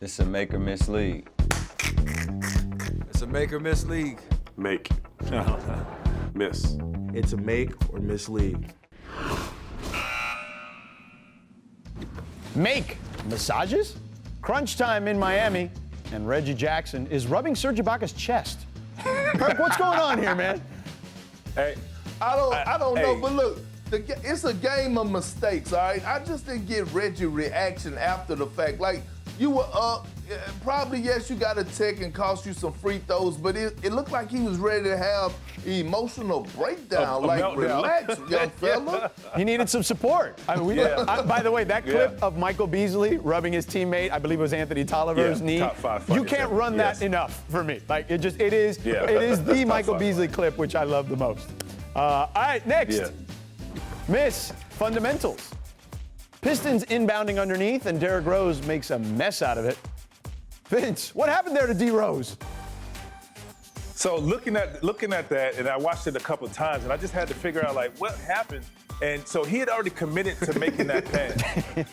It's a make or miss league. It's a make or miss league. Make. Miss. It's a make or miss league. Make massages? Crunch time in Miami, and Reggie Jackson is rubbing Serge Ibaka's chest. Perk, what's going on here, man? Hey, I don't know, but look, it's a game of mistakes, all right? I just didn't get Reggie's reaction after the fact. Like, you were up, probably, yes, you got a tech and cost you some free throws, but it looked like he was ready to have an emotional breakdown. Relax, young fella. He needed some support. I mean, by the way, that clip of Michael Beasley rubbing his teammate, I believe it was Anthony Tolliver's knee. Top 5 you can't run that enough for me. Like, it is the Michael Beasley clip, which I love the most. All right, next. Miss fundamentals. Pistons inbounding underneath, and Derrick Rose makes a mess out of it. Vince, what happened there to D. Rose? So looking at that, and I watched it a couple of times, and I just had to figure out, like, what happened. And so he had already committed to making that pass,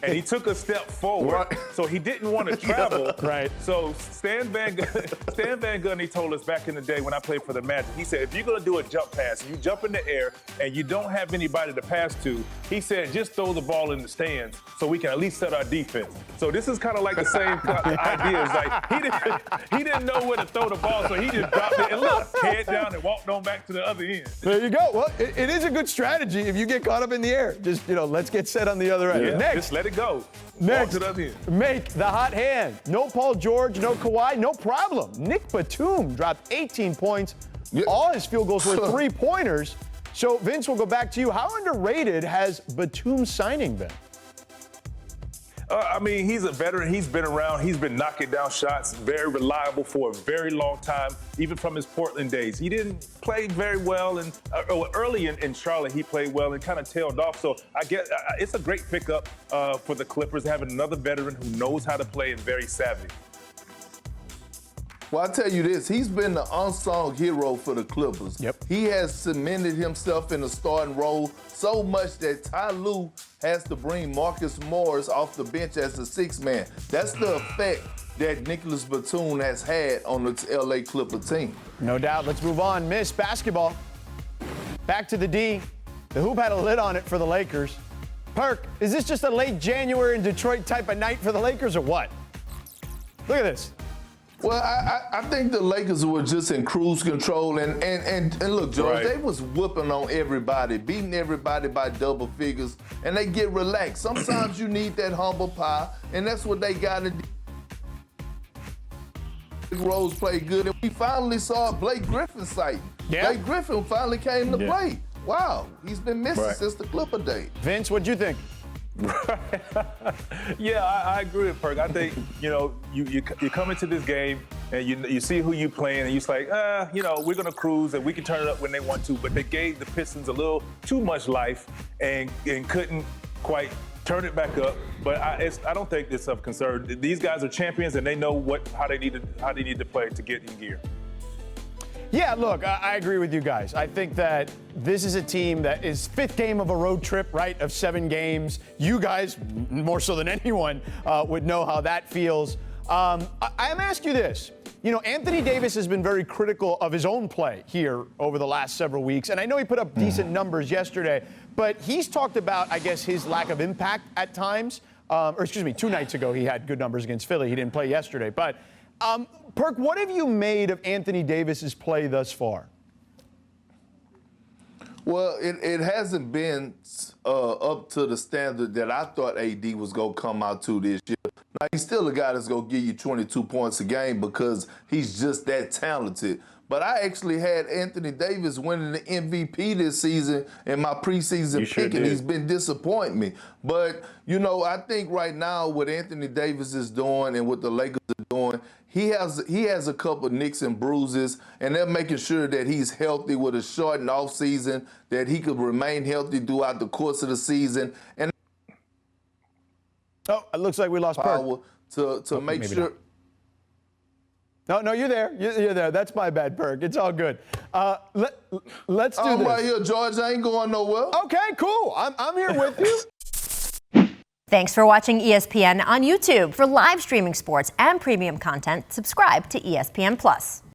and he took a step forward. So he didn't want to travel. Right. So Stan Van Gundy told us back in the day when I played for the Magic, he said, if you're going to do a jump pass, you jump in the air, and you don't have anybody to pass to, he said, just throw the ball in the stands so we can at least set our defense. So this is kind of like the same idea. It's like he didn't know where to throw the ball, so he just dropped it and look, head down and walked on back to the other end. There you go. Well, it is a good strategy if you get caught up in the air. Just, let's get set on the other end. Yeah, Next. just let it go. Next. Walk to the other end. Make the hot hand. No Paul George, no Kawhi, no problem. Nick Batum dropped 18 points. Yeah. All his field goals were 3-pointers. So, Vince, we'll go back to you. How underrated has Batum's signing been? I mean, he's a veteran. He's been around. He's been knocking down shots, very reliable for a very long time, even from his Portland days. He didn't play very well, and early in Charlotte, he played well and kind of tailed off. So I guess it's a great pickup for the Clippers, having another veteran who knows how to play and very savvy. Well, I tell you this, he's been the unsung hero for the Clippers. Yep. He has cemented himself in the starting role so much that Ty Lue has to bring Marcus Morris off the bench as the sixth man. That's the effect that Nicolas Batum has had on the LA Clipper team. No doubt. Let's move on. Miss basketball. Back to the D. The hoop had a lid on it for the Lakers. Perk, is this just a late January in Detroit type of night for the Lakers or what? Look at this. Well, I think the Lakers were just in cruise control, and look, George, they was whooping on everybody, beating everybody by double figures, and they get relaxed. Sometimes you need that humble pie, and that's what they got to do. Rose played good, and we finally saw Blake Griffin sighting. Yeah. Blake Griffin finally came to play. Wow, he's been missing since the Clipper day. Vince, what'd you think? Yeah, I agree with Perk. I think, you come into this game and you see who you playing and you're like, we're going to cruise and we can turn it up when they want to. But they gave the Pistons a little too much life and couldn't quite turn it back up. But I don't think it's of concern. These guys are champions and they know how they need to play to get in gear. Yeah, look, I agree with you guys. I think that this is a team that is fifth game of a road trip, right, of 7 games. You guys, more so than anyone, would know how that feels. I'm going to ask you this. Anthony Davis has been very critical of his own play here over the last several weeks, and I know he put up decent numbers yesterday, but he's talked about, I guess, his lack of impact at times. 2 nights ago he had good numbers against Philly. He didn't play yesterday, but Perk, what have you made of Anthony Davis's play thus far? Well, it hasn't been up to the standard that I thought AD was going to come out to this year. Now, he's still a guy that's going to give you 22 points a game because he's just that talented. But I actually had Anthony Davis winning the MVP this season in my preseason pick, and he's been disappointing me. But, I think right now what Anthony Davis is doing and what the Lakers are doing, he has a couple nicks and bruises, and they're making sure that he's healthy with a shortened off season, that he could remain healthy throughout the course of the season. And it looks like we lost Perk. To make sure. No, you're there. You're there. That's my bad, Perk. It's all good. Let's do this. I'm right here, George. I ain't going nowhere. Okay, cool. I'm here with you. Thanks for watching ESPN on YouTube. For live streaming sports and premium content, subscribe to ESPN+.